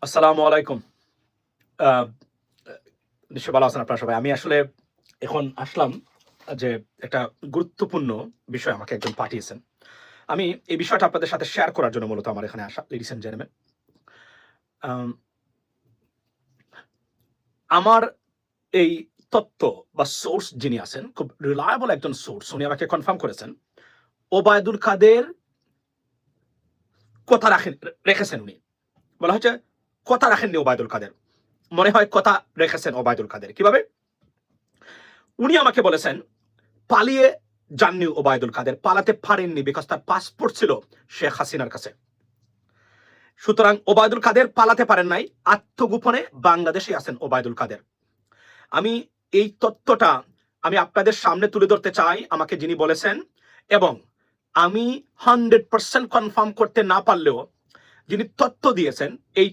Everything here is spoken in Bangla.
আসসালামু আলাইকুম। আ নিশ্চয়ই ভালো আছেন আপনারা সবাই। আমি আসলে এখন আসলাম যে একটা গুরুত্বপূর্ণ বিষয় আমাকে একজন পাঠিয়েছেন। আমি এই বিষয়টা আপনাদের সাথে শেয়ার করার জন্য মূলত আমার এখানে আসা, লেডিস অ্যান্ড জেন্টলম্যান। আম আমার এই তথ্য বা সোর্স যিনি আছেন, খুব রিলায়েবল একজন সোর্স। উনি আমাকে কনফার্ম করেছেন। ওবায়দুল কাদের কথা রেখেছেন উনি। বলা হচ্ছে কথা রাখেননি ওবায়দুল কাদের। মনে হয় কথা রেখেছেন ওবায়দুল কাদের। কিভাবে? উনি আমাকে বলেছেন পালিয়ে যাননি ওবায়দুল কাদের, পালাতে পারেননি বিকজ তার পাসপোর্ট ছিল শেখ হাসিনার কাছে। সুতরাং ওবায়দুল কাদের পালাতে পারেন নাই, আত্মগোপনে বাংলাদেশে আছেন ওবায়দুল কাদের। আমি এই তথ্যটা আমি আপনাদের সামনে তুলে ধরতে চাই, আমাকে যিনি বলেছেন, এবং আমি 100% কনফার্ম করতে না পারলেও যিনি তথ্য দিয়েছেন এই